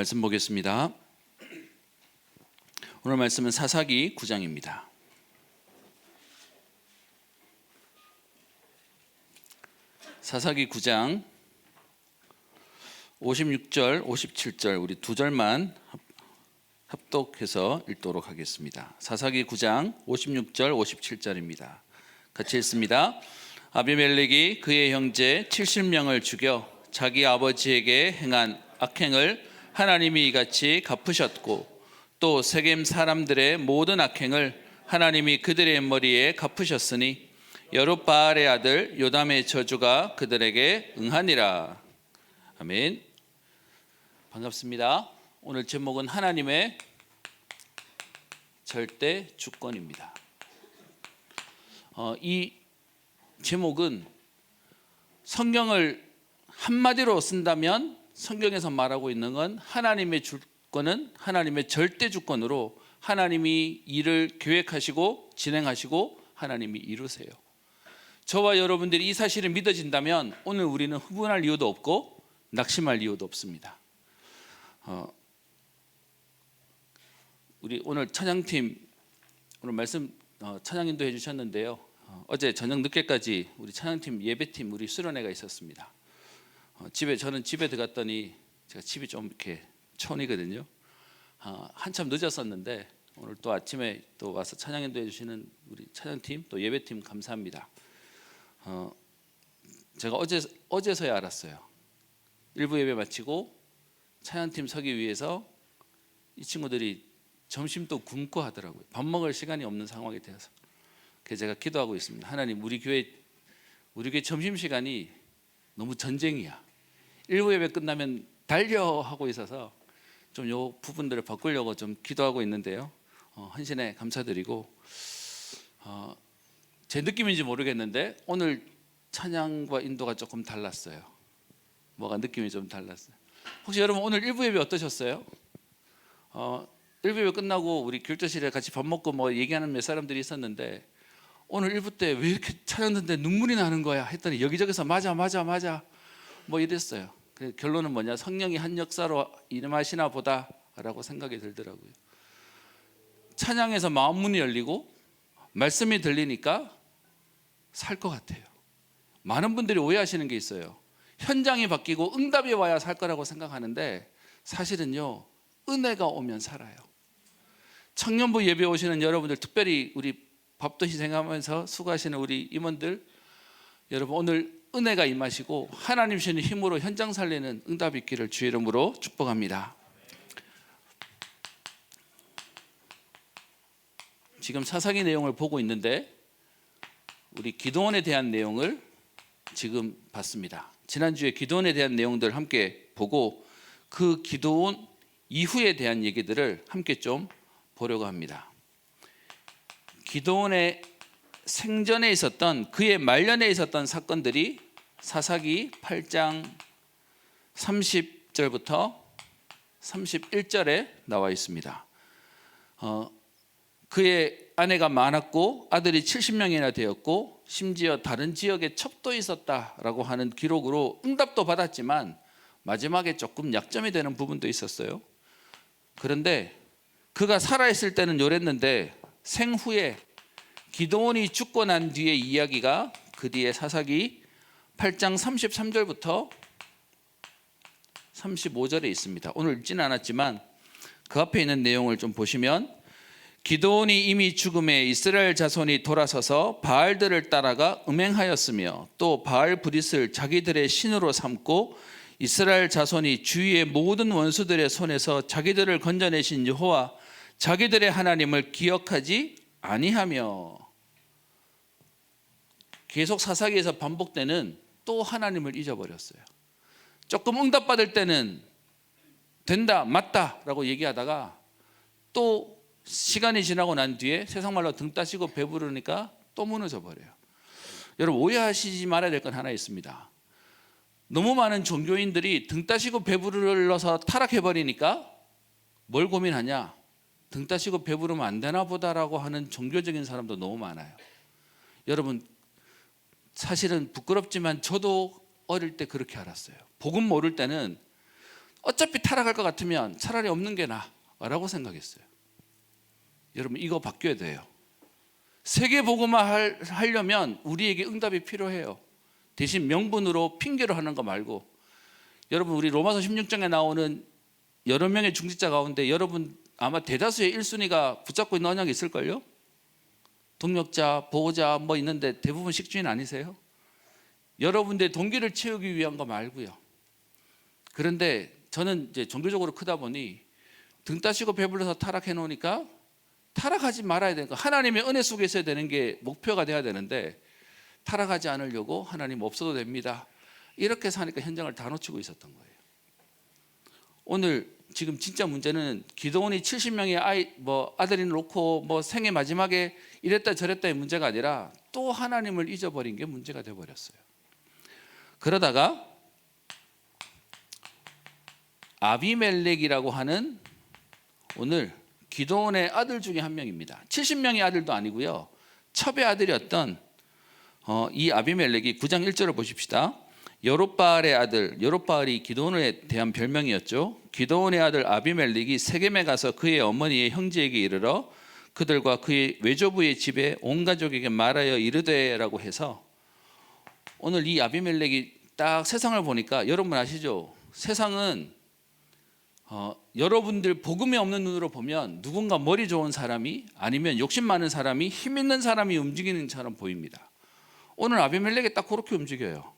말씀 보겠습니다. 오늘 말씀은 사사기 9장입니다. 사사기 9장 56절, 57절 우리 두 절만 합독해서 읽도록 하겠습니다. 사사기 9장 56절, 57절입니다. 같이 읽습니다. 아비멜렉이 그의 형제 70명을 죽여 자기 아버지에게 행한 악행을 하나님이 이같이 갚으셨고 또 세겜 사람들의 모든 악행을 하나님이 그들의 머리에 갚으셨으니 여룻바알의 아들 요담의 저주가 그들에게 응하니라. 아멘. 반갑습니다. 오늘 제목은 하나님의 절대 주권입니다. 이 제목은 성경을 한마디로 쓴다면 성경에서 말하고 있는 건 하나님의 주권은 하나님의 절대 주권으로 하나님이 일을 계획하시고 진행하시고 하나님이 이루세요. 저와 여러분들이 이 사실이 믿어진다면 오늘 우리는 흥분할 이유도 없고 낙심할 이유도 없습니다. 우리 오늘 찬양팀 오늘 말씀 찬양인도 해주셨는데요. 어제 저녁 늦게까지 우리 찬양팀 예배팀 우리 수련회가 있었습니다. 저는 집에 들어갔더니 제가 집이 좀 이렇게 촌이거든요. 한참 늦었었는데 오늘 또 아침에 또 와서 찬양인도 해주시는 우리 찬양팀 또 예배팀 감사합니다. 제가 어제서야 알았어요. 일부 예배 마치고 찬양팀 서기 위해서 이 친구들이 점심도 굶고 하더라고요. 밥 먹을 시간이 없는 상황이 되어서 그래서 제가 기도하고 있습니다. 하나님 우리 교회 점심시간이 너무 전쟁이야. 일부 예배 끝나면 달려 하고 있어서 좀 요 부분들을 바꾸려고 좀 기도하고 있는데요. 헌신에 감사드리고 제 느낌인지 모르겠는데 오늘 찬양과 인도가 조금 달랐어요. 뭐가 느낌이 좀 달랐어요. 혹시 여러분 오늘 일부 예배 어떠셨어요? 일부 예배 끝나고 우리 교육자실에 같이 밥 먹고 뭐 얘기하는 몇 사람들이 있었는데 오늘 일부 때 왜 이렇게 찬양 듣는데 눈물이 나는 거야 했더니 여기저기서 맞아 뭐 이랬어요. 결론은 뭐냐, 성령이 한 역사로 임하시나 보다라고 생각이 들더라고요. 찬양에서 마음 문이 열리고 말씀이 들리니까 살 것 같아요. 많은 분들이 오해하시는 게 있어요. 현장이 바뀌고 응답이 와야 살 거라고 생각하는데 사실은요, 은혜가 오면 살아요. 청년부 예배 오시는 여러분들, 특별히 우리 밥도 희생하면서 수고하시는 우리 임원들, 여러분 오늘 은혜가 임하시고 하나님 주시는 힘으로 현장 살리는 응답이 있기를 주의 이름으로 축복합니다. 지금 사사기 내용을 보고 있는데 우리 기드온에 대한 내용을 지금 봤습니다. 지난주에 기드온에 대한 내용들 함께 보고 그 기드온 이후에 대한 얘기들을 함께 좀 보려고 합니다. 기드온의 생전에 있었던 그의 말년에 있었던 사건들이 사사기 8장 30절부터 31절에 나와 있습니다. 그의 아내가 많았고 아들이 70명이나 되었고 심지어 다른 지역에 첩도 있었다라고 하는 기록으로 응답도 받았지만 마지막에 조금 약점이 되는 부분도 있었어요. 그런데 그가 살아있을 때는 요랬는데 생후에 기드온이 죽고 난 뒤의 이야기가 그 뒤에 사사기 8장 33절부터 35절에 있습니다. 오늘 읽지는 않았지만 그 앞에 있는 내용을 좀 보시면 기드온이 이미 죽음에 이스라엘 자손이 돌아서서 바알들을 따라가 음행하였으며 또 바알 브릿을 자기들의 신으로 삼고 이스라엘 자손이 주위의 모든 원수들의 손에서 자기들을 건져내신 여호와 자기들의 하나님을 기억하지 아니하며, 계속 사사기에서 반복되는 또 하나님을 잊어버렸어요. 조금 응답받을 때는 된다 맞다 라고 얘기하다가 또 시간이 지나고 난 뒤에 세상말로 등 따시고 배부르니까 또 무너져 버려요. 여러분 오해하시지 말아야 될 건 하나 있습니다. 너무 많은 종교인들이 등 따시고 배부르러서 타락해버리니까 뭘 고민하냐, 등 따시고 배부르면 안 되나 보다라고 하는 종교적인 사람도 너무 많아요. 여러분 사실은 부끄럽지만 저도 어릴 때 그렇게 알았어요. 복음 모를 때는 어차피 타락할 것 같으면 차라리 없는 게 나아라고 생각했어요. 여러분 이거 바뀌어야 돼요. 세계 복음화 하려면 우리에게 응답이 필요해요. 대신 명분으로 핑계로 하는 거 말고, 여러분 우리 로마서 16장에 나오는 여러 명의 중직자 가운데 여러분 아마 대다수의 1순위가 붙잡고 있는 언약이 있을걸요? 동력자, 보호자 뭐 있는데 대부분 식주인 아니세요? 여러분들의 동기를 채우기 위한 거 말고요. 그런데 저는 이제 종교적으로 크다 보니 등 따시고 배불러서 타락해 놓으니까 타락하지 말아야 되는 거, 하나님의 은혜 속에 있어야 되는 게 목표가 돼야 되는데 타락하지 않으려고 하나님 없어도 됩니다 이렇게 사니까 현장을 다 놓치고 있었던 거예요. 오늘 지금 진짜 문제는 기도원이 70명의 아들이 놓고 생애 마지막에 이랬다 저랬다의 문제가 아니라 또 하나님을 잊어버린 게 문제가 되어버렸어요. 그러다가 아비멜렉이라고 하는 오늘 기도원의 아들 중에 한 명입니다. 70명의 아들도 아니고요, 첩의 아들이었던 이 아비멜렉이 9장 1절을 보십시다. 여롯바알의 아들, 여롯바알이 기도원에 대한 별명이었죠. 기도원의 아들 아비멜렉이 세겜에 가서 그의 어머니의 형제에게 이르러 그들과 그의 외조부의 집에 온 가족에게 말하여 이르되라고 해서, 오늘 이 아비멜렉이 딱 세상을 보니까 여러분 아시죠? 세상은 여러분들 복음이 없는 눈으로 보면 누군가 머리 좋은 사람이 아니면 욕심 많은 사람이 힘 있는 사람이 움직이는 것처럼 보입니다. 오늘 아비멜렉이 딱 그렇게 움직여요.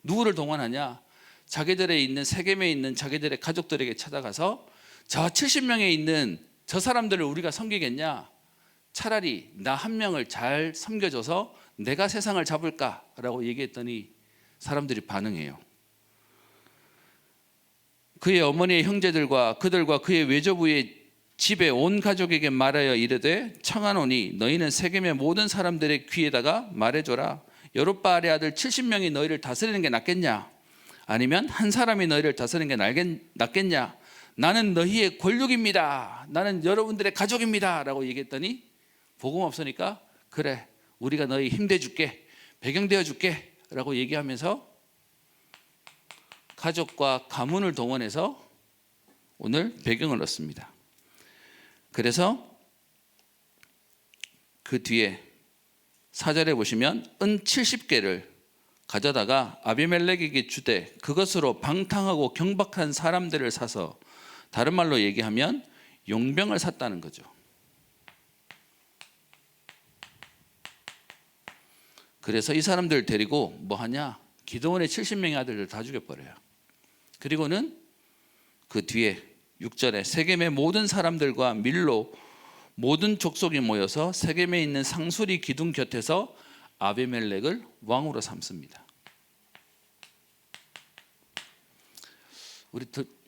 누구를 동원하냐? 자기들에 있는 세겜에 있는 자기들의 가족들에게 찾아가서 저 70명에 있는 저 사람들을 우리가 섬기겠냐? 차라리 나 한 명을 잘 섬겨줘서 내가 세상을 잡을까라고 얘기했더니 사람들이 반응해요. 그의 어머니의 형제들과 그들과 그의 외조부의 집에 온 가족에게 말하여 이르되 청하노니 너희는 세겜의 모든 사람들의 귀에다가 말해줘라. 여롯바알의 아들 70명이 너희를 다스리는 게 낫겠냐? 아니면 한 사람이 너희를 다스리는 게 낫겠냐? 나는 너희의 권력입니다. 나는 여러분들의 가족입니다 라고 얘기했더니 복음 없으니까 그래 우리가 너희 힘 돼줄게, 배경 되어줄게 라고 얘기하면서 가족과 가문을 동원해서 오늘 배경을 얻습니다. 그래서 그 뒤에 4절에 보시면 은 70개를 가져다가 아비멜렉에게 주되 그것으로 방탕하고 경박한 사람들을 사서, 다른 말로 얘기하면 용병을 샀다는 거죠. 그래서 이 사람들을 데리고 뭐 하냐? 기드온의 70명의 아들들 다 죽여버려요. 그리고는 그 뒤에 6절에 세겜의 모든 사람들과 밀로 모든 족속이 모여서 세겜에 있는 상수리 기둥 곁에서 아비멜렉을 왕으로 삼습니다.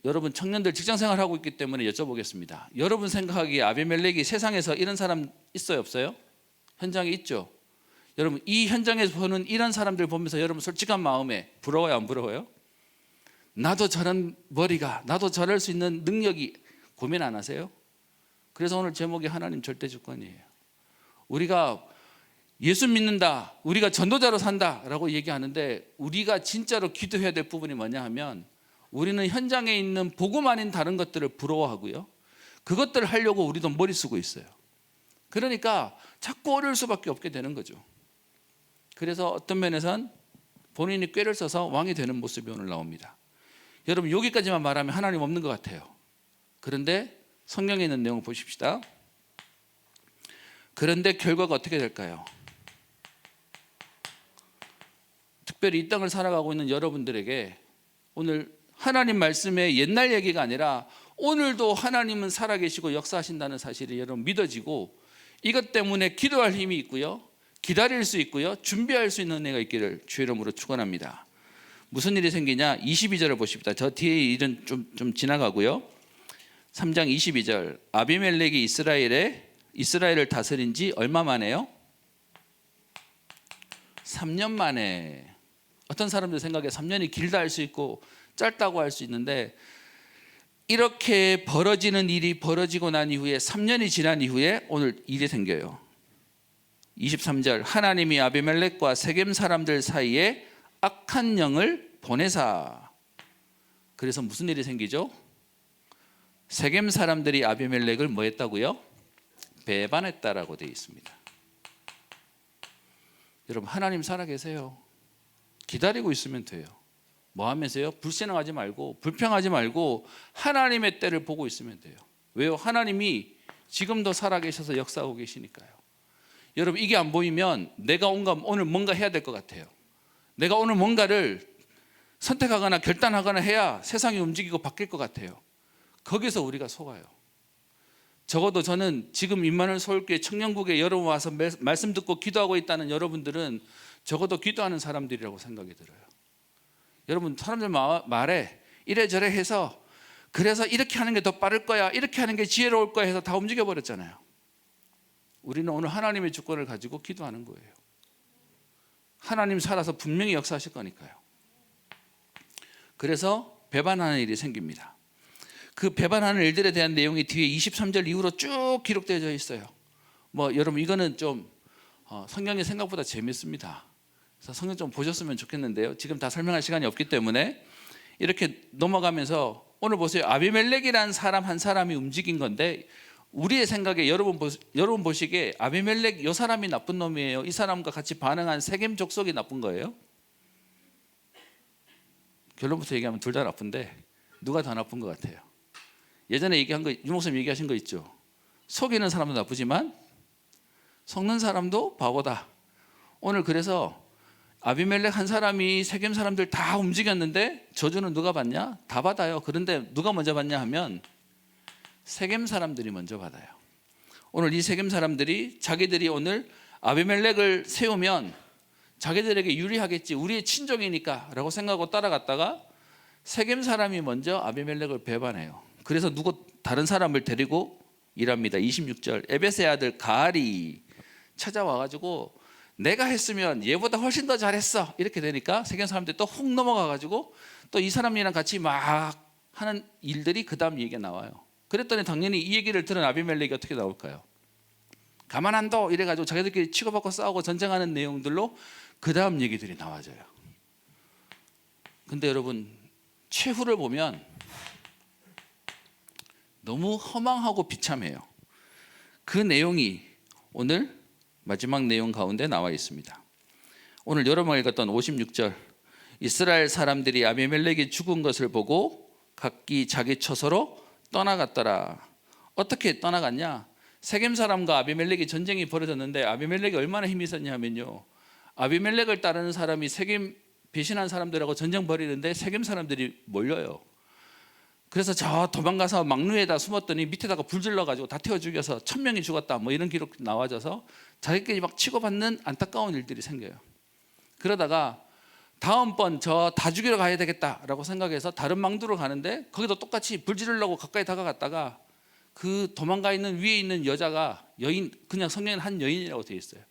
여러분 청년들 직장생활 하고 있기 때문에 여쭤보겠습니다. 여러분 생각하기에 아비멜렉이 세상에서 이런 사람 있어요 없어요? 현장에 있죠. 여러분 이 현장에서 보는 이런 사람들 보면서 여러분 솔직한 마음에 부러워요 안 부러워요? 나도 저런 머리가, 나도 저럴 수 있는 능력이, 고민 안 하세요? 그래서 오늘 제목이 하나님 절대 주권이에요. 우리가 예수 믿는다, 우리가 전도자로 산다라고 얘기하는데 우리가 진짜로 기도해야 될 부분이 뭐냐 하면 우리는 현장에 있는 복음 아닌 다른 것들을 부러워하고요, 그것들을 하려고 우리도 머리 쓰고 있어요. 그러니까 자꾸 어려울 수밖에 없게 되는 거죠. 그래서 어떤 면에선 본인이 꾀를 써서 왕이 되는 모습이 오늘 나옵니다. 여러분 여기까지만 말하면 하나님 없는 것 같아요. 그런데 성경에 있는 내용을 보십시다. 그런데 결과가 어떻게 될까요? 특별히 이 땅을 살아가고 있는 여러분들에게 오늘 하나님 말씀의 옛날 얘기가 아니라 오늘도 하나님은 살아계시고 역사하신다는 사실이 여러분 믿어지고, 이것 때문에 기도할 힘이 있고요, 기다릴 수 있고요, 준비할 수 있는 은혜가 있기를 주의 이름으로 축원합니다. 무슨 일이 생기냐? 22절을 보십시다. 저 뒤에 일은 좀 지나가고요. 3장 22절. 아비멜렉이 이스라엘을 다스린 지 얼마 만에요? 3년 만에. 어떤 사람들 생각에 3년이 길다 할 수 있고 짧다고 할 수 있는데, 이렇게 벌어지는 일이 벌어지고 난 이후에 3년이 지난 이후에 오늘 일이 생겨요. 23절. 하나님이 아비멜렉과 세겜 사람들 사이에 악한 영을 보내사. 그래서 무슨 일이 생기죠? 세겜 사람들이 아비멜렉을 뭐 했다고요? 배반했다라고 되어 있습니다. 여러분, 하나님 살아계세요. 기다리고 있으면 돼요. 뭐 하면서요? 불신앙하지 말고 불평하지 말고 하나님의 때를 보고 있으면 돼요. 왜요? 하나님이 지금도 살아계셔서 역사하고 계시니까요. 여러분, 이게 안 보이면 내가 오늘 뭔가 해야 될 것 같아요. 내가 오늘 뭔가를 선택하거나 결단하거나 해야 세상이 움직이고 바뀔 것 같아요. 거기서 우리가 속아요. 적어도 저는 지금 임마누엘 서울교회 청년국에 여러분 와서 말씀 듣고 기도하고 있다는 여러분들은 적어도 기도하는 사람들이라고 생각이 들어요. 여러분, 사람들 말에 이래저래 해서 그래서 이렇게 하는 게 더 빠를 거야, 이렇게 하는 게 지혜로울 거야 해서 다 움직여 버렸잖아요. 우리는 오늘 하나님의 주권을 가지고 기도하는 거예요. 하나님 살아서 분명히 역사하실 거니까요. 그래서 배반하는 일이 생깁니다. 그 배반하는 일들에 대한 내용이 뒤에 23절 이후로 쭉 기록되어 있어요. 뭐 여러분, 이거는 좀 성경이 생각보다 재밌습니다. 그래서 성경 좀 보셨으면 좋겠는데요. 지금 다 설명할 시간이 없기 때문에 이렇게 넘어가면서 오늘 보세요. 아비멜렉이라는 사람 한 사람이 움직인 건데, 우리의 생각에 여러분 보시기에 아비멜렉 이 사람이 나쁜 놈이에요? 이 사람과 같이 반응한 세겜 족속이 나쁜 거예요? 결론부터 얘기하면 둘 다 나쁜데 누가 더 나쁜 것 같아요? 예전에 얘기한 거, 유목사님 얘기하신 거 있죠. 속이는 사람도 나쁘지만 속는 사람도 바보다. 오늘 그래서 아비멜렉 한 사람이 세겜 사람들 다 움직였는데 저주는 누가 받냐? 다 받아요. 그런데 누가 먼저 받냐 하면 세겜 사람들이 먼저 받아요. 오늘 이 세겜 사람들이 자기들이 오늘 아비멜렉을 세우면 자기들에게 유리하겠지, 우리의 친족이니까 라고 생각하고 따라갔다가 세겜 사람이 먼저 아비멜렉을 배반해요. 그래서 다른 사람을 데리고 일합니다. 26절, 에벳의 아들 가알이 찾아와가지고 내가 했으면 얘보다 훨씬 더 잘했어 이렇게 되니까 세겜 사람들이 또 훅 넘어가가지고 또 이 사람이랑 같이 막 하는 일들이 그 다음 얘기가 나와요. 그랬더니 당연히 이 얘기를 들은 아비멜렉이 어떻게 나올까요? 가만 안 둬 이래가지고 자기들끼리 치고받고 싸우고 전쟁하는 내용들로 그 다음 얘기들이 나와져요. 근데 여러분, 최후를 보면 너무 허망하고 비참해요. 그 내용이 오늘 마지막 내용 가운데 나와 있습니다. 오늘 여러분가 읽었던 56절, 이스라엘 사람들이 아비멜렉이 죽은 것을 보고 각기 자기 처소로 떠나갔더라. 어떻게 떠나갔냐? 세겜 사람과 아비멜렉이 전쟁이 벌어졌는데 아비멜렉이 얼마나 힘이 있었냐 하면요, 아비멜렉을 따르는 사람이 세겜 배신한 사람들하고 전쟁 벌이는데 세겜 사람들이 몰려요. 그래서 저 도망가서 막루에다 숨었더니 밑에다가 불 질러가지고 다 태워 죽여서 1000명이 죽었다 뭐 이런 기록 나와져서 자기끼리 막 치고받는 안타까운 일들이 생겨요. 그러다가 다음번 저 다 죽이러 가야 되겠다라고 생각해서 다른 망두로 가는데 거기도 똑같이 불 지르려고 가까이 다가갔다가 그 도망가 있는 위에 있는 여자가 여인, 그냥 성경에는 한 여인이라고 되어 있어요.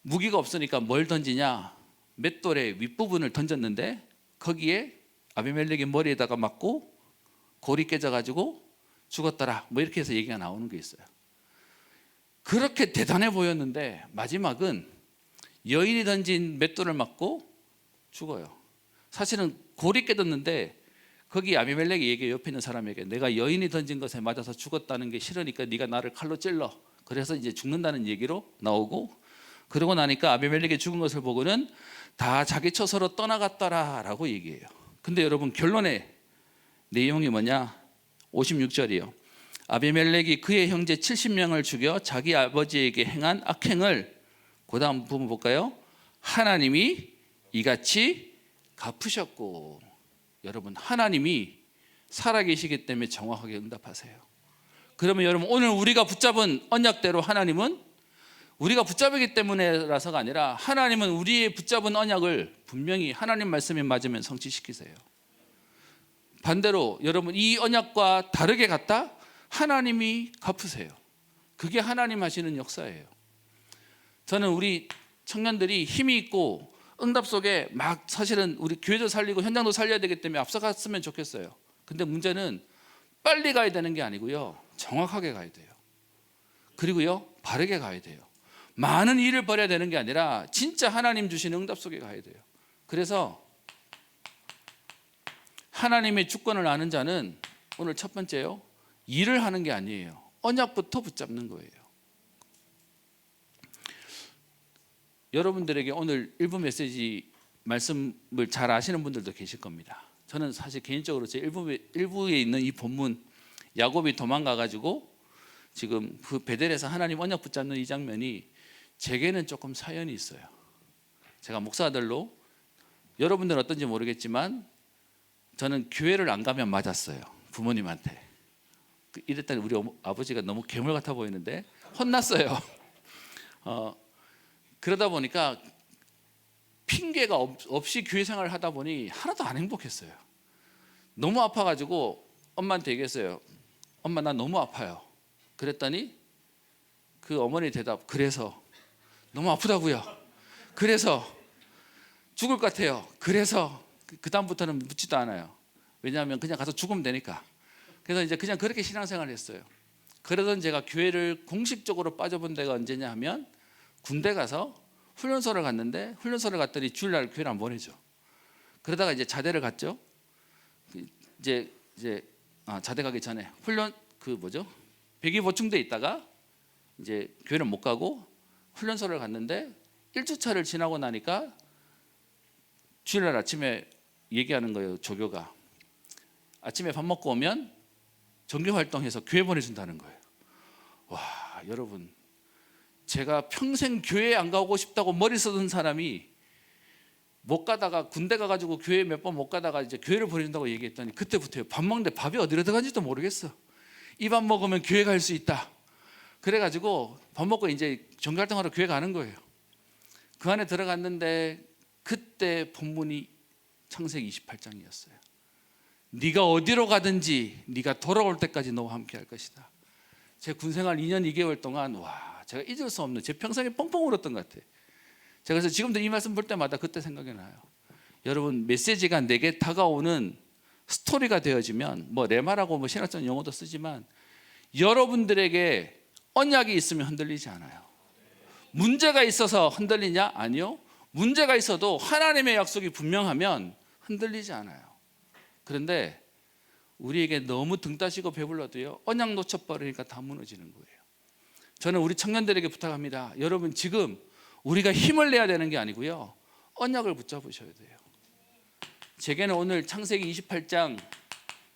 무기가 없으니까 뭘 던지냐, 맷돌의 윗부분을 던졌는데 거기에 아비멜렉의 머리에다가 맞고 골이 깨져가지고 죽었더라 뭐 이렇게 해서 얘기가 나오는 게 있어요. 그렇게 대단해 보였는데 마지막은 여인이 던진 맷돌을 맞고 죽어요. 사실은 골이 깨졌는데 거기 아비멜렉이 얘기해요. 옆에 있는 사람에게 내가 여인이 던진 것에 맞아서 죽었다는 게 싫으니까 네가 나를 칼로 찔러. 그래서 이제 죽는다는 얘기로 나오고, 그러고 나니까 아비멜렉이 죽은 것을 보고는 다 자기 처소로 떠나갔더라라고 얘기해요. 근데 여러분, 결론의 내용이 뭐냐? 56절이요. 아비멜렉이 그의 형제 70명을 죽여 자기 아버지에게 행한 악행을, 그 다음 부분 볼까요? 하나님이 이같이 갚으셨고. 여러분, 하나님이 살아계시기 때문에 정확하게 응답하세요. 그러면 여러분, 오늘 우리가 붙잡은 언약대로 하나님은 우리가 붙잡기 때문에라서가 아니라 하나님은 우리의 붙잡은 언약을 분명히 하나님 말씀에 맞으면 성취시키세요. 반대로 여러분, 이 언약과 다르게 갔다? 하나님이 갚으세요. 그게 하나님 하시는 역사예요. 저는 우리 청년들이 힘이 있고 응답 속에 막 사실은 우리 교회도 살리고 현장도 살려야 되기 때문에 앞서갔으면 좋겠어요. 근데 문제는 빨리 가야 되는 게 아니고요, 정확하게 가야 돼요. 그리고요, 바르게 가야 돼요. 많은 일을 벌여야 되는 게 아니라 진짜 하나님 주신 응답 속에 가야 돼요. 그래서 하나님의 주권을 아는 자는 오늘 첫 번째요. 일을 하는 게 아니에요. 언약부터 붙잡는 거예요. 여러분들에게 오늘 일부 메시지 말씀을 잘 아시는 분들도 계실 겁니다. 저는 사실 개인적으로 제 일부에 있는 이 본문, 야곱이 도망가 가지고 지금 그 베델에서 하나님 언약 붙잡는 이 장면이 제게는 조금 사연이 있어요. 제가 목사들로, 여러분들은 어떤지 모르겠지만 저는 교회를 안 가면 맞았어요. 부모님한테. 이랬더니 우리 아버지가 너무 괴물 같아 보이는데 혼났어요. 그러다 보니까 핑계가 없이 교회 생활을 하다 보니 하나도 안 행복했어요. 너무 아파가지고 엄마한테 얘기했어요. 엄마, 나 너무 아파요. 그랬더니 그 어머니 대답, 그래서 너무 아프다고요. 그래서 죽을 것 같아요. 그래서 그 다음부터는 묻지도 않아요. 왜냐하면 그냥 가서 죽으면 되니까. 그래서 이제 그냥 그렇게 신앙생활을 했어요. 그러던 제가 교회를 공식적으로 빠져본 데가 언제냐 하면 군대 가서 훈련소를 갔는데, 훈련소를 갔더니 주일날 교회를 안 보내죠. 그러다가 이제 자대를 갔죠. 이제 자대 가기 전에 훈련 배기 보충돼 있다가 이제 교회를 못 가고 훈련소를 갔는데 1주차를 지나고 나니까 주일날 아침에 얘기하는 거예요. 조교가 아침에 밥 먹고 오면 정규 활동해서 교회 보내준다는 거예요. 와, 여러분, 제가 평생 교회 안 가고 싶다고 머리 쓰던 사람이 못 가다가 군대 가가지고 교회 몇 번 못 가다가 이제 교회를 보내준다고 얘기했더니 그때부터요. 밥 먹는데 밥이 어디로 들어간지도 모르겠어. 이 밥 먹으면 교회 갈 수 있다. 그래가지고 밥 먹고 이제 정규 활동하러 교회 가는 거예요. 그 안에 들어갔는데 그때 본문이 창세기 28장이었어요. 네가 어디로 가든지 네가 돌아올 때까지 너와 함께 할 것이다. 제 군생활 2년 2개월 동안 제가 잊을 수 없는, 제 평생에 뻥뻥 울었던 것 같아요. 제가 그래서 지금도 이 말씀 볼 때마다 그때 생각이 나요. 여러분, 메시지가 내게 다가오는 스토리가 되어지면, 레마라고 신학적 용어도 쓰지만 여러분들에게 언약이 있으면 흔들리지 않아요. 문제가 있어서 흔들리냐? 아니요. 문제가 있어도 하나님의 약속이 분명하면 흔들리지 않아요. 그런데 우리에게 너무 등 따시고 배불러도요, 언약 놓쳐버리니까 다 무너지는 거예요. 저는 우리 청년들에게 부탁합니다. 여러분, 지금 우리가 힘을 내야 되는 게 아니고요, 언약을 붙잡으셔야 돼요. 제게는 오늘 창세기 28장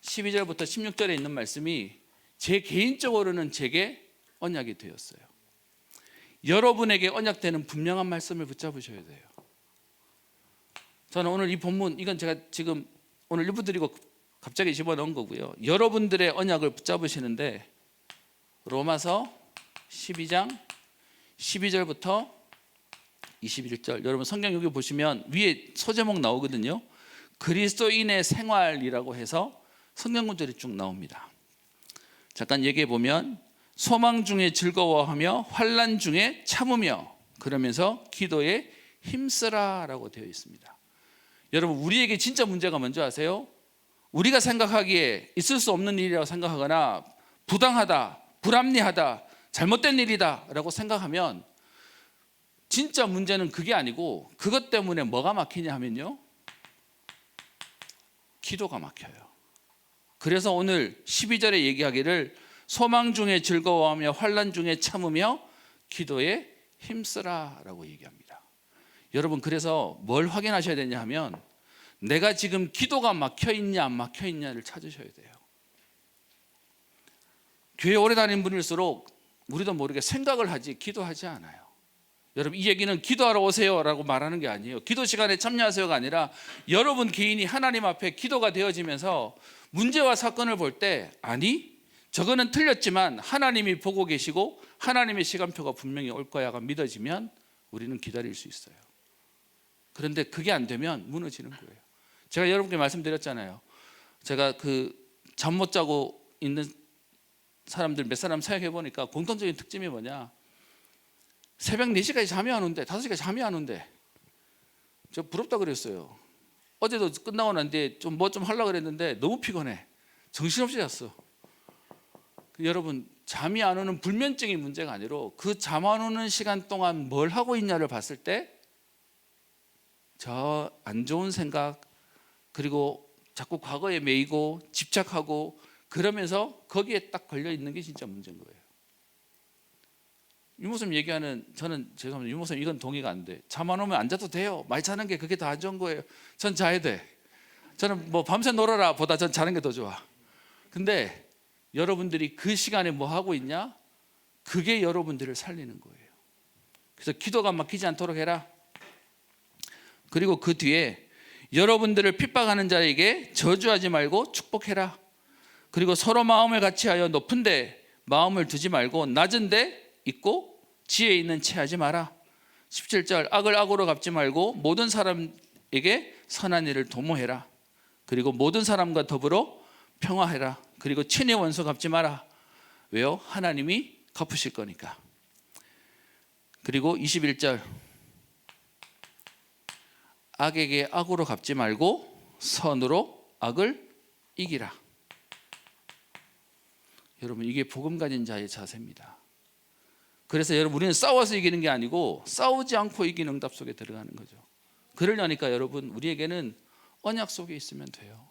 12절부터 16절에 있는 말씀이 제 개인적으로는 제게 언약이 되었어요. 여러분에게 언약되는 분명한 말씀을 붙잡으셔야 돼요. 저는 오늘 이 본문, 이건 제가 지금 오늘 일부 드리고 갑자기 집어넣은 거고요. 여러분들의 언약을 붙잡으시는데 로마서 12장 12절부터 21절, 여러분 성경 여기 보시면 위에 소제목 나오거든요. 그리스도인의 생활이라고 해서 성경 구절이 쭉 나옵니다. 잠깐 얘기해 보면 소망 중에 즐거워하며 환난 중에 참으며 그러면서 기도에 힘쓰라라고 되어 있습니다. 여러분, 우리에게 진짜 문제가 뭔지 아세요? 우리가 생각하기에 있을 수 없는 일이라고 생각하거나 부당하다, 불합리하다, 잘못된 일이다 라고 생각하면 진짜 문제는 그게 아니고, 그것 때문에 뭐가 막히냐 하면요, 기도가 막혀요. 그래서 오늘 12절에 얘기하기를 소망 중에 즐거워하며 환난 중에 참으며 기도에 힘쓰라 라고 얘기합니다. 여러분, 그래서 뭘 확인하셔야 되냐 하면 내가 지금 기도가 막혀있냐 안 막혀있냐를 찾으셔야 돼요. 교회 오래 다니는 분일수록 우리도 모르게 생각을 하지 기도하지 않아요. 여러분, 이 얘기는 기도하러 오세요 라고 말하는 게 아니에요. 기도 시간에 참여하세요가 아니라 여러분 개인이 하나님 앞에 기도가 되어지면서 문제와 사건을 볼 때, 아니 저거는 틀렸지만 하나님이 보고 계시고 하나님의 시간표가 분명히 올 거야가 믿어지면 우리는 기다릴 수 있어요. 그런데 그게 안 되면 무너지는 거예요. 제가 여러분께 말씀드렸잖아요. 제가 잠 못 자고 있는 사람들 몇 사람 사역해 보니까 공통적인 특징이 뭐냐, 새벽 4시까지 잠이 안 오는데, 5시까지 잠이 안 오는데, 저 부럽다 그랬어요. 어제도 끝나고 난 뒤에 좀 하려고 그랬는데 너무 피곤해, 정신없이 잤어. 여러분, 잠이 안 오는 불면증이 문제가 아니라 그 잠 안 오는 시간 동안 뭘 하고 있냐를 봤을 때 저 안 좋은 생각, 그리고 자꾸 과거에 매이고 집착하고 그러면서 거기에 딱 걸려 있는 게 진짜 문제인 거예요. 유목사님 얘기하는, 저는 죄송합니다, 유목사님 이건 동의가 안 돼. 잠 안 오면 안 자도 돼요. 많이 자는 게 그게 더 안 좋은 거예요. 전 자야 돼. 저는 뭐 밤새 놀아라 보다 전 자는 게 더 좋아. 근데 여러분들이 그 시간에 뭐 하고 있냐? 그게 여러분들을 살리는 거예요. 그래서 기도가 막히지 않도록 해라. 그리고 그 뒤에 여러분들을 핍박하는 자에게 저주하지 말고 축복해라. 그리고 서로 마음을 같이하여 높은데 마음을 두지 말고 낮은데 있고 지혜 있는 채 하지 마라. 17절, 악을 악으로 갚지 말고 모든 사람에게 선한 일을 도모해라. 그리고 모든 사람과 더불어 평화해라. 그리고 친히 원수 갚지 마라. 왜요? 하나님이 갚으실 거니까. 그리고 21절, 악에게 악으로 갚지 말고 선으로 악을 이기라. 여러분, 이게 복음 가진 자의 자세입니다. 그래서 여러분, 우리는 싸워서 이기는 게 아니고 싸우지 않고 이기는 응답 속에 들어가는 거죠. 그러려니까 여러분, 우리에게는 언약 속에 있으면 돼요.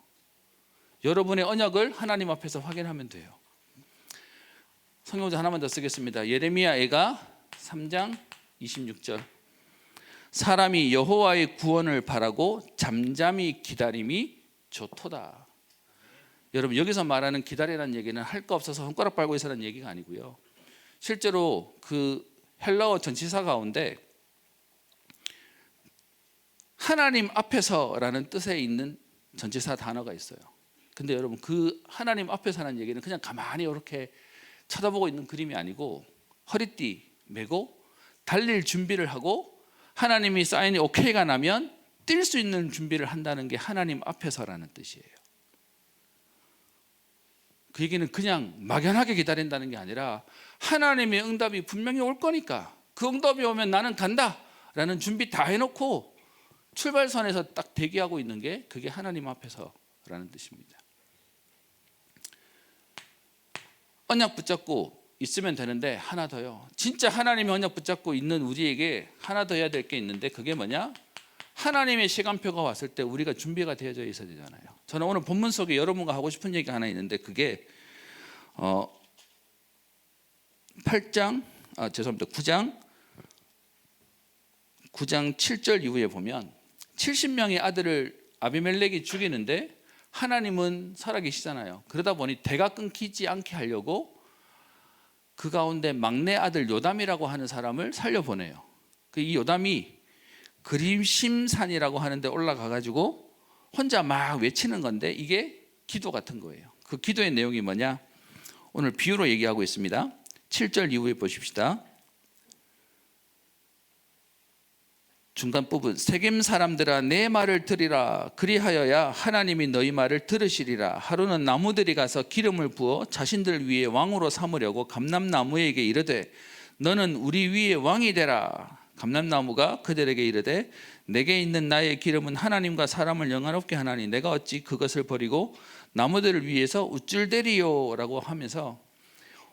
여러분의 언약을 하나님 앞에서 확인하면 돼요. 성경자 하나만 더 쓰겠습니다. 예레미야애가 3장 26절, 사람이 여호와의 구원을 바라고 잠잠히 기다림이 좋도다. 여러분, 여기서 말하는 기다리라는 얘기는 할 거 없어서 손가락 빨고 있으라는 얘기가 아니고요. 실제로 그 헬라어 전치사 가운데 하나님 앞에서라는 뜻에 있는 전치사 단어가 있어요. 근데 여러분, 그 하나님 앞에서라는 얘기는 그냥 가만히 이렇게 쳐다보고 있는 그림이 아니고 허리띠 메고 달릴 준비를 하고 하나님이 사인이 오케이가 나면 뛸 수 있는 준비를 한다는 게 하나님 앞에서라는 뜻이에요. 그 얘기는 그냥 막연하게 기다린다는 게 아니라 하나님의 응답이 분명히 올 거니까 그 응답이 오면 나는 간다 라는 준비 다 해놓고 출발선에서 딱 대기하고 있는 게 그게 하나님 앞에서라는 뜻입니다. 언약 붙잡고 있으면 되는데 하나 더요. 진짜 하나님의 언약 붙잡고 있는 우리에게 하나 더 해야 될 게 있는데 그게 뭐냐? 하나님의 시간표가 왔을 때 우리가 준비가 되어져 있어야 되잖아요. 저는 오늘 본문 속에 여러분과 하고 싶은 얘기가 하나 있는데 그게 9장 7절 이후에 보면 70명의 아들을 아비멜렉이 죽이는데 하나님은 살아계시잖아요. 그러다 보니 대가 끊기지 않게 하려고 그 가운데 막내 아들 요담이라고 하는 사람을 살려보내요. 이 요담이 그림심산이라고 하는데 올라가 가지고 혼자 막 외치는 건데 이게 기도 같은 거예요. 그 기도의 내용이 뭐냐? 오늘 비유로 얘기하고 있습니다. 7절 이후에 보십시다. 중간 부분, 세겜 사람들아 내 말을 들으라. 그리하여야 하나님이 너희 말을 들으시리라. 하루는 나무들이 가서 기름을 부어 자신들 위에 왕으로 삼으려고 감람나무에게 이르되 너는 우리 위에 왕이 되라. 감람나무가 그들에게 이르되 내게 있는 나의 기름은 하나님과 사람을 영화롭게 하나니 내가 어찌 그것을 버리고 나무들을 위해서 우쭐대리요 라고 하면서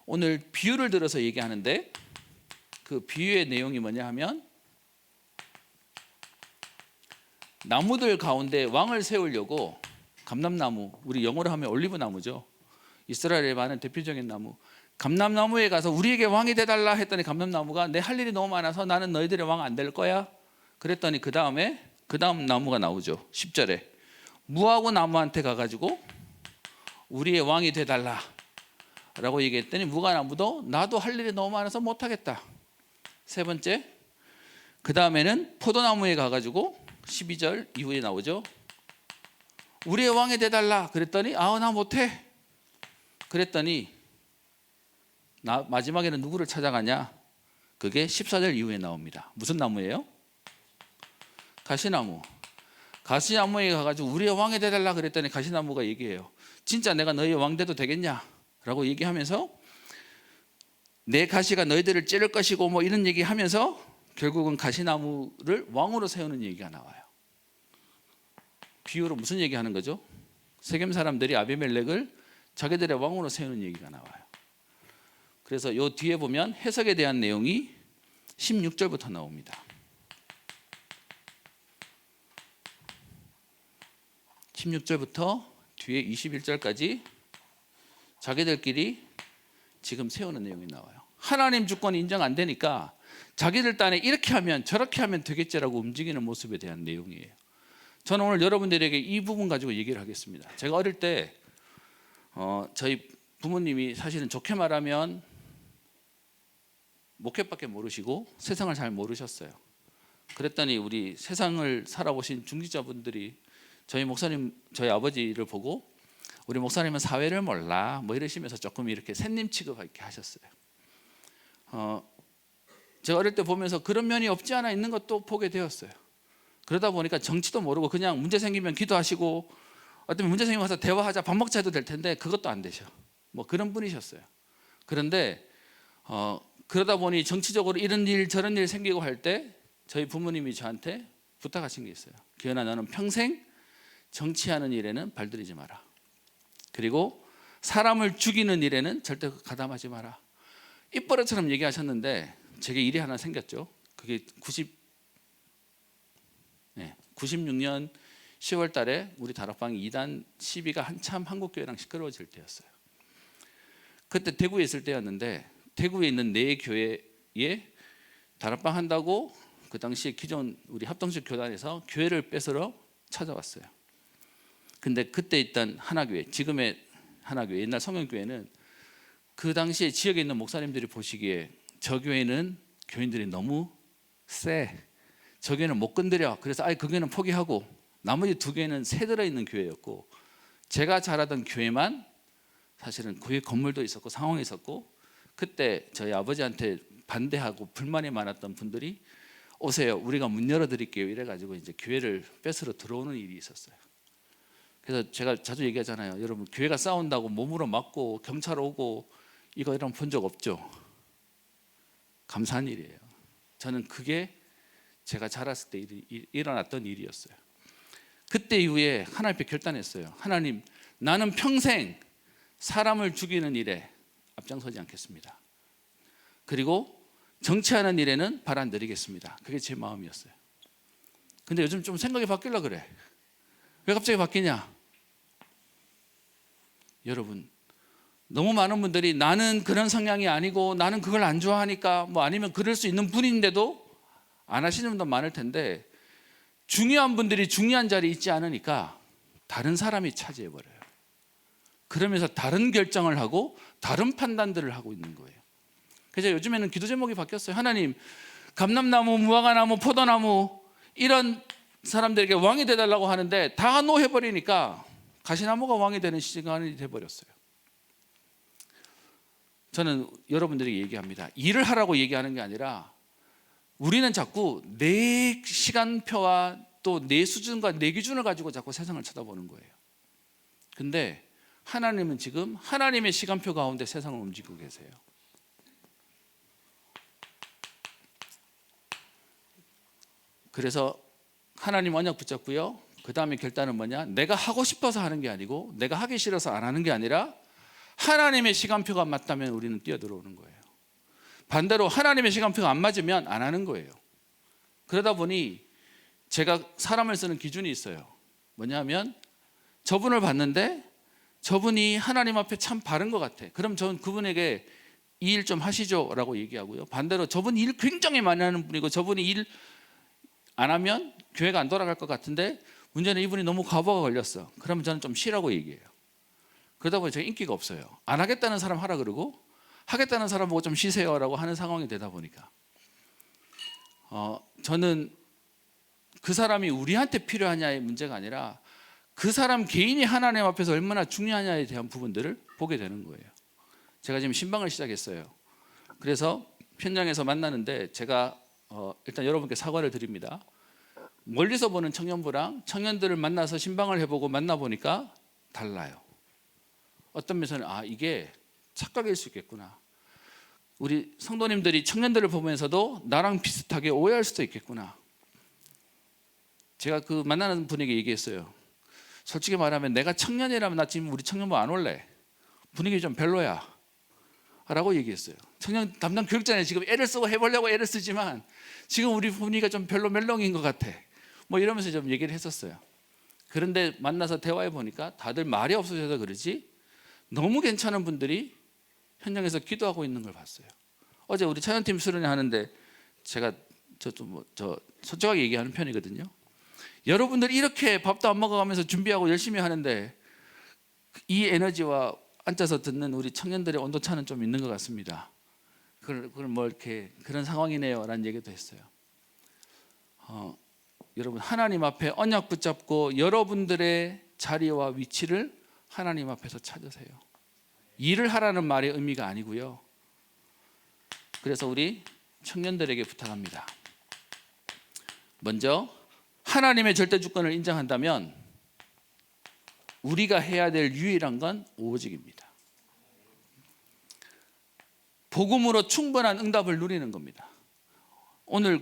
오늘 비유를 들어서 얘기하는데 그 비유의 내용이 뭐냐 하면 나무들 가운데 왕을 세우려고 감람나무, 우리 영어로 하면 올리브나무죠. 이스라엘에 많은 대표적인 나무. 감람나무에 가서 우리에게 왕이 돼달라 했더니 감람나무가 내 할 일이 너무 많아서 나는 너희들의 왕 안 될 거야. 그랬더니 그 다음 나무가 나오죠. 10절에 무화과 나무한테 가가지고 우리의 왕이 돼달라 라고 얘기했더니 무화과나무도 나도 할 일이 너무 많아서 못하겠다. 세 번째, 그 다음에는 포도나무에 가가지고 12절 이후에 나오죠. 우리의 왕이 돼달라 그랬더니 나 못해. 그랬더니 마지막에는 누구를 찾아가냐? 그게 14절 이후에 나옵니다. 무슨 나무예요? 가시나무. 가시나무에 가가지고 우리의 왕이 돼달라 그랬더니 가시나무가 얘기해요. 진짜 내가 너희의 왕 돼도 되겠냐? 라고 얘기하면서 내 가시가 너희들을 찌를 것이고 뭐 이런 얘기하면서 결국은 가시나무를 왕으로 세우는 얘기가 나와요. 비유로 무슨 얘기하는 거죠? 세겜 사람들이 아비멜렉을 자기들의 왕으로 세우는 얘기가 나와요. 그래서 요 뒤에 보면 해석에 대한 내용이 16절부터 나옵니다. 16절부터 뒤에 21절까지 자기들끼리 지금 세우는 내용이 나와요. 하나님 주권이 인정 안 되니까 자기들 딴에 이렇게 하면 저렇게 하면 되겠지라고 움직이는 모습에 대한 내용이에요. 저는 오늘 여러분들에게 이 부분 가지고 얘기를 하겠습니다. 제가 어릴 때 저희 부모님이 사실은 좋게 말하면 목회밖에 모르시고 세상을 잘 모르셨어요. 그랬더니 우리 세상을 살아보신 중직자분들이 저희 목사님, 저희 아버지를 보고 우리 목사님은 사회를 몰라 뭐 이러시면서 조금 이렇게 샌님 취급 이렇게 하셨어요. 제가 어릴 때 보면서 그런 면이 없지 않아 있는 것도 보게 되었어요. 그러다 보니까 정치도 모르고 그냥 문제 생기면 기도하시고 어떤 문제 생기면 와서 대화하자 밥 먹자 해도 될 텐데 그것도 안 되셔. 뭐 그런 분이셨어요. 그런데 그러다 보니 정치적으로 이런 일 저런 일 생기고 할 때 저희 부모님이 저한테 부탁하신 게 있어요. 기현아, 너는 평생 정치하는 일에는 발들이지 마라. 그리고 사람을 죽이는 일에는 절대 가담하지 마라. 입버릇처럼 얘기하셨는데 제게 일이 하나 생겼죠. 그게 96년 10월 달에 우리 다락방 2단 시비가 한참 한국교회랑 시끄러워질 때였어요. 그때 대구에 있을 때였는데 대구에 있는 네 교회에 다락방 한다고 그 당시에 기존 우리 합동식 교단에서 교회를 뺏으러 찾아왔어요. 근데 그때 있던 하나교회, 지금의 하나교회, 옛날 성현교회는 그 당시에 지역에 있는 목사님들이 보시기에 저 교회는 교인들이 너무 세, 저 교회는 못 건드려. 그래서 아예 그 교회는 포기하고 나머지 두 교회는 새 들어있는 교회였고, 제가 자라던 교회만 사실은 교회 건물도 있었고 상황이 있었고, 그때 저희 아버지한테 반대하고 불만이 많았던 분들이 오세요, 우리가 문 열어드릴게요 이래가지고 이제 교회를 뺏으러 들어오는 일이 있었어요. 그래서 제가 자주 얘기하잖아요. 여러분, 교회가 싸운다고 몸으로 맞고 경찰 오고 이거 이런 본 적 없죠? 감사한 일이에요. 저는 그게 제가 자랐을 때 일어났던 일이었어요. 그때 이후에 하나님 앞에 결단했어요. 하나님, 나는 평생 사람을 죽이는 일에 앞장서지 않겠습니다. 그리고 정치하는 일에는 발 안 들이겠습니다. 그게 제 마음이었어요. 근데 요즘 좀 생각이 바뀌려 그래. 왜 갑자기 바뀌냐? 여러분, 너무 많은 분들이 나는 그런 성향이 아니고 나는 그걸 안 좋아하니까 뭐 아니면 그럴 수 있는 분인데도 안 하시는 분도 많을 텐데, 중요한 분들이 중요한 자리에 있지 않으니까 다른 사람이 차지해버려요. 그러면서 다른 결정을 하고 다른 판단들을 하고 있는 거예요. 그래서 요즘에는 기도 제목이 바뀌었어요. 하나님, 감람나무, 무화과나무, 포도나무 이런 사람들에게 왕이 되달라고 하는데 다 노해버리니까 가시나무가 왕이 되는 시간이 돼버렸어요. 저는 여러분들에게 얘기합니다. 일을 하라고 얘기하는 게 아니라 우리는 자꾸 내 시간표와 또 내 수준과 내 기준을 가지고 자꾸 세상을 쳐다보는 거예요. 근데 하나님은 지금 하나님의 시간표 가운데 세상을 움직이고 계세요. 그래서 하나님 언약 붙잡고요. 그 다음에 결단은 뭐냐? 내가 하고 싶어서 하는 게 아니고 내가 하기 싫어서 안 하는 게 아니라 하나님의 시간표가 맞다면 우리는 뛰어들어오는 거예요. 반대로 하나님의 시간표가 안 맞으면 안 하는 거예요. 그러다 보니 제가 사람을 쓰는 기준이 있어요. 뭐냐면 저분을 봤는데 저분이 하나님 앞에 참 바른 것 같아. 그럼 저는 그분에게 이 일 좀 하시죠 라고 얘기하고요. 반대로 저분이 일 굉장히 많이 하는 분이고 저분이 일 안 하면 교회가 안 돌아갈 것 같은데 문제는 이분이 너무 과부하가 걸렸어. 그러면 저는 좀 쉬라고 얘기해요. 그러다 보니 제가 인기가 없어요. 안 하겠다는 사람 하라 그러고 하겠다는 사람 보고 좀 쉬세요 라고 하는 상황이 되다 보니까 저는 그 사람이 우리한테 필요하냐의 문제가 아니라 그 사람 개인이 하나님 앞에서 얼마나 중요하냐에 대한 부분들을 보게 되는 거예요. 제가 지금 신방을 시작했어요. 그래서 현장에서 만나는데 제가 일단 여러분께 사과를 드립니다. 멀리서 보는 청년부랑 청년들을 만나서 신방을 해보고 만나보니까 달라요. 어떤 면에서는 이게 착각일 수 있겠구나. 우리 성도님들이 청년들을 보면서도 나랑 비슷하게 오해할 수도 있겠구나. 제가 그 만나는 분에게 얘기했어요. 솔직히 말하면 내가 청년이라면 나 지금 우리 청년부 안 올래. 분위기 좀 별로야 라고 얘기했어요. 청년 담당 교육자는 지금 애를 쓰고 해보려고 애를 쓰지만 지금 우리 분위기가 좀 별로 멜롱인 것 같아. 뭐 이러면서 좀 얘기를 했었어요. 그런데 만나서 대화해 보니까 다들 말이 없어져서 그러지 너무 괜찮은 분들이 현장에서 기도하고 있는 걸 봤어요. 어제 우리 찬양팀 수련회 하는데 제가 저 솔직하게 얘기하는 편이거든요. 여러분들이 이렇게 밥도 안 먹어가면서 준비하고 열심히 하는데 이 에너지와 앉아서 듣는 우리 청년들의 온도차는 좀 있는 것 같습니다. 그걸 뭐 이렇게 그런 상황이네요라는 얘기도 했어요. 여러분 하나님 앞에 언약 붙잡고 여러분들의 자리와 위치를 하나님 앞에서 찾으세요. 일을 하라는 말의 의미가 아니고요. 그래서 우리 청년들에게 부탁합니다. 먼저 하나님의 절대 주권을 인정한다면 우리가 해야 될 유일한 건 오직입니다. 복음으로 충분한 응답을 누리는 겁니다. 오늘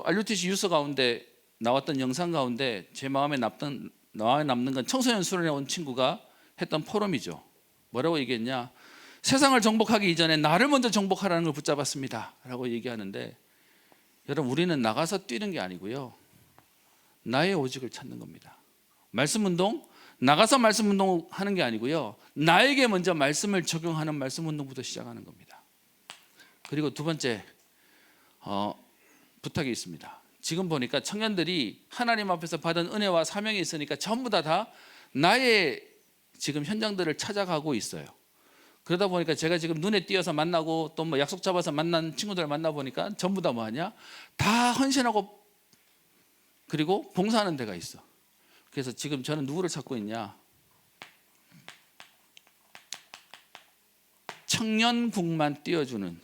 RUTC 유서 가운데 나왔던 영상 가운데 제 마음에 남는 건 청소년 수련회 온 친구가 했던 포럼이죠. 뭐라고 얘기했냐? 세상을 정복하기 이전에 나를 먼저 정복하라는 걸 붙잡았습니다 라고 얘기하는데, 여러분 우리는 나가서 뛰는 게 아니고요, 나의 오직을 찾는 겁니다. 말씀운동, 나가서 말씀운동 하는 게 아니고요, 나에게 먼저 말씀을 적용하는 말씀운동부터 시작하는 겁니다. 그리고 두 번째 부탁이 있습니다. 지금 보니까 청년들이 하나님 앞에서 받은 은혜와 사명이 있으니까 전부 다 나의 지금 현장들을 찾아가고 있어요. 그러다 보니까 제가 지금 눈에 띄어서 만나고 또 뭐 약속 잡아서 만난 친구들 만나보니까 전부 다 뭐하냐? 다 헌신하고 그리고 봉사하는 데가 있어. 그래서 지금 저는 누구를 찾고 있냐? 청년국만 띄워주는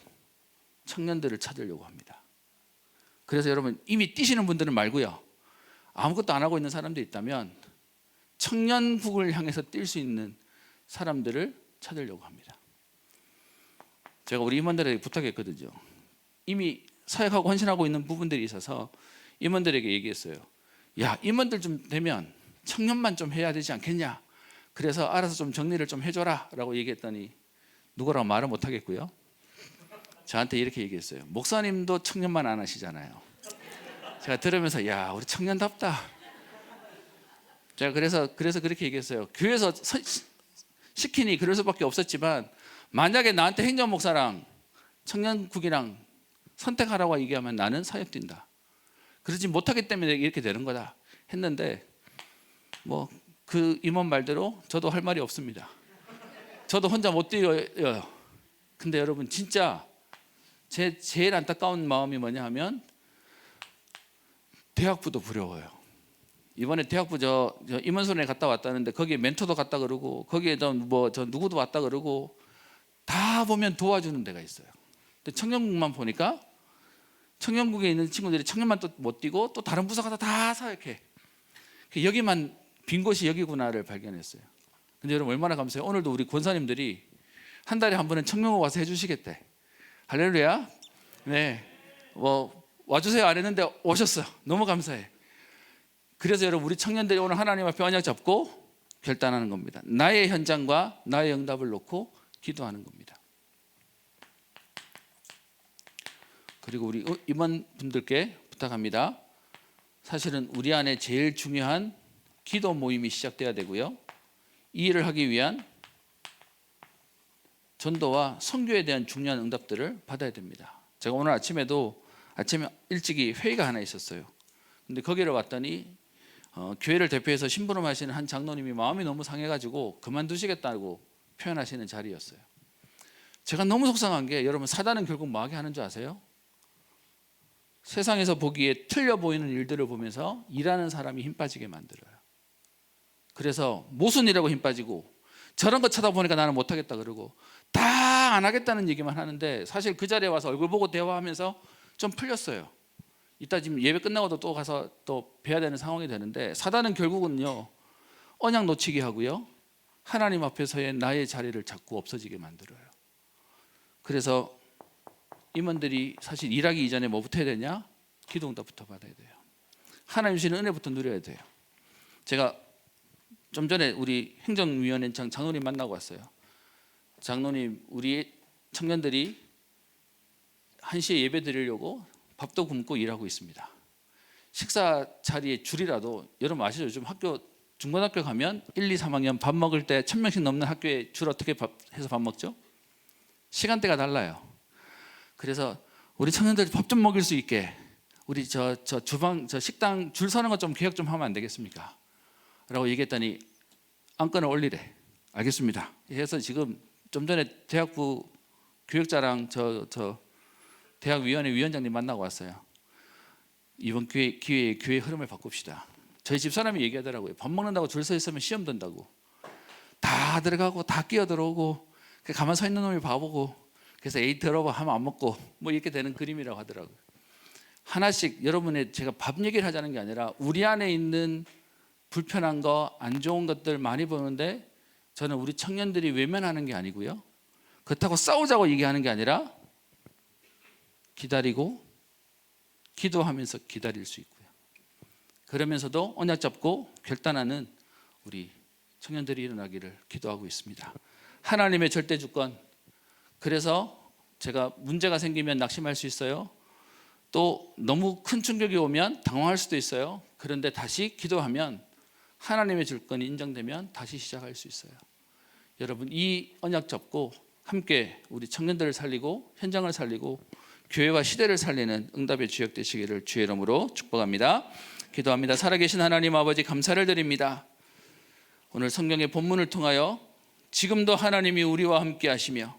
청년들을 찾으려고 합니다. 그래서 여러분 이미 뛰시는 분들은 말고요, 아무것도 안 하고 있는 사람들이 있다면 청년국을 향해서 뛸 수 있는 사람들을 찾으려고 합니다. 제가 우리 임원들에게 부탁했거든요. 이미 사역하고 헌신하고 있는 부분들이 있어서 임원들에게 얘기했어요. 야, 임원들 좀 되면 청년만 좀 해야 되지 않겠냐? 그래서 알아서 좀 정리를 좀 해줘라 라고 얘기했더니 누구라고 말은 못하겠고요, 저한테 이렇게 얘기했어요. 목사님도 청년만 안 하시잖아요. 제가 들으면서 야, 우리 청년답다. 제가 그래서 그렇게 얘기했어요. 교회에서 시키니 그럴 수밖에 없었지만, 만약에 나한테 행정목사랑 청년국이랑 선택하라고 얘기하면 나는 사역 뛴다. 그러지 못하기 때문에 이렇게 되는 거다 했는데, 뭐 그 임원 말대로 저도 할 말이 없습니다. 저도 혼자 못 뛰어요. 근데 여러분 진짜 제 제일 안타까운 마음이 뭐냐 하면 대학부도 부러워요. 이번에 대학부 저 임원수련회 갔다 왔다는데 거기에 멘토도 갔다 그러고 거기에 저 누구도 왔다 그러고 다 보면 도와주는 데가 있어요. 근데 청년국만 보니까 청년국에 있는 친구들이 청년만 또 못 뛰고 또 다른 부서 가서 다 사역해. 여기만 빈 곳이 여기구나를 발견했어요. 근데 여러분 얼마나 감사해요. 오늘도 우리 권사님들이 한 달에 한 번은 청년국 와서 해주시겠대. 할렐루야. 네, 뭐 와주세요 안 했는데 오셨어요. 너무 감사해. 그래서 여러분 우리 청년들이 오늘 하나님 앞에 언약 잡고 결단하는 겁니다. 나의 현장과 나의 응답을 놓고 기도하는 겁니다. 그리고 우리 임원분들께 부탁합니다. 사실은 우리 안에 제일 중요한 기도 모임이 시작돼야 되고요, 이 일을 하기 위한 전도와 선교에 대한 중요한 응답들을 받아야 됩니다. 제가 오늘 아침에 일찍이 회의가 하나 있었어요. 근데 거기를 왔더니 교회를 대표해서 심부름하시는 한 장로님이 마음이 너무 상해가지고 그만두시겠다고 표현하시는 자리였어요. 제가 너무 속상한 게, 여러분 사단은 결국 뭐하게 하는 줄 아세요? 세상에서 보기에 틀려 보이는 일들을 보면서 일하는 사람이 힘 빠지게 만들어요. 그래서 모순이라고 힘 빠지고, 저런 거 쳐다보니까 나는 못하겠다 그러고 다 안 하겠다는 얘기만 하는데, 사실 그 자리에 와서 얼굴 보고 대화하면서 좀 풀렸어요. 이따 지금 예배 끝나고도 또 가서 또 뵈야 되는 상황이 되는데, 사단은 결국은요 언약 놓치게 하고요, 하나님 앞에서의 나의 자리를 자꾸 없어지게 만들어요. 그래서 임원들이 사실 일하기 이전에 뭐부터 해야 되냐? 기도응답부터 받아야 돼요. 하나님 주시는 은혜부터 누려야 돼요. 제가 좀 전에 우리 행정위원회 장로님 만나고 왔어요. 장로님, 우리 청년들이 1시에 예배 드리려고 밥도 굶고 일하고 있습니다. 식사 자리에 줄이라도, 여러분 아시죠? 요즘 학교 중고등학교 가면 1, 2, 3학년 밥 먹을 때 1000명씩 넘는 학교에 줄 어떻게 해서 밥 먹죠? 시간대가 달라요. 그래서 우리 청년들 밥 좀 먹일 수 있게 우리 저 주방 저 식당 줄 서는 것 좀 개혁 좀 하면 안 되겠습니까? 라고 얘기했더니 안건을 올리래. 알겠습니다. 해서 지금 좀 전에 대학부 교육자랑 저 대학위원회 위원장님 만나고 왔어요. 이번 기회에 교회 흐름을 바꿉시다. 저희 집사람이 얘기하더라고요. 밥 먹는다고 줄 서 있으면 시험 든다고. 다 들어가고 다 끼어들어오고 가만 서 있는 놈이 바보고 그래서 에이 들어봐 하면 안 먹고 뭐 이렇게 되는 그림이라고 하더라고요. 하나씩 여러분의 제가 밥 얘기를 하자는 게 아니라 우리 안에 있는 불편한 거 안 좋은 것들 많이 보는데 저는 우리 청년들이 외면하는 게 아니고요. 그렇다고 싸우자고 얘기하는 게 아니라 기다리고 기도하면서 기다릴 수 있고요. 그러면서도 언약 잡고 결단하는 우리 청년들이 일어나기를 기도하고 있습니다. 하나님의 절대 주권. 그래서 제가 문제가 생기면 낙심할 수 있어요. 또 너무 큰 충격이 오면 당황할 수도 있어요. 그런데 다시 기도하면 하나님의 주권이 인정되면 다시 시작할 수 있어요. 여러분 이 언약 잡고 함께 우리 청년들을 살리고 현장을 살리고 교회와 시대를 살리는 응답의 주역 되시기를 주의 이름으로 축복합니다. 기도합니다. 살아계신 하나님 아버지 감사를 드립니다. 오늘 성경의 본문을 통하여 지금도 하나님이 우리와 함께 하시며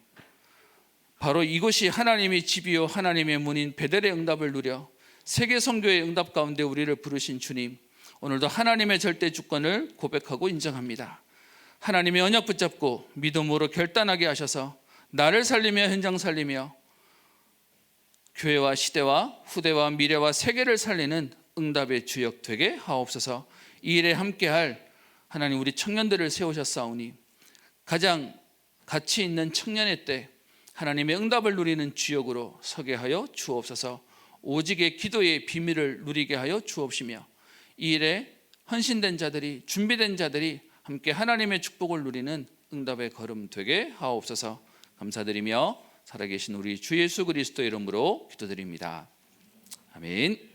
바로 이곳이 하나님의 집이요 하나님의 문인 베델의 응답을 누려 세계 선교의 응답 가운데 우리를 부르신 주님, 오늘도 하나님의 절대 주권을 고백하고 인정합니다. 하나님의 언약 붙잡고 믿음으로 결단하게 하셔서 나를 살리며 현장 살리며 교회와 시대와 후대와 미래와 세계를 살리는 응답의 주역 되게 하옵소서. 이 일에 함께할 하나님 우리 청년들을 세우셨사오니 가장 가치 있는 청년의 때 하나님의 응답을 누리는 주역으로 서게 하여 주옵소서. 오직의 기도의 비밀을 누리게 하여 주옵시며 이 일에 헌신된 자들이 준비된 자들이 함께 하나님의 축복을 누리는 응답의 걸음 되게 하옵소서. 감사드리며 살아계신 우리 주 예수 그리스도 이름으로 기도드립니다. 아멘.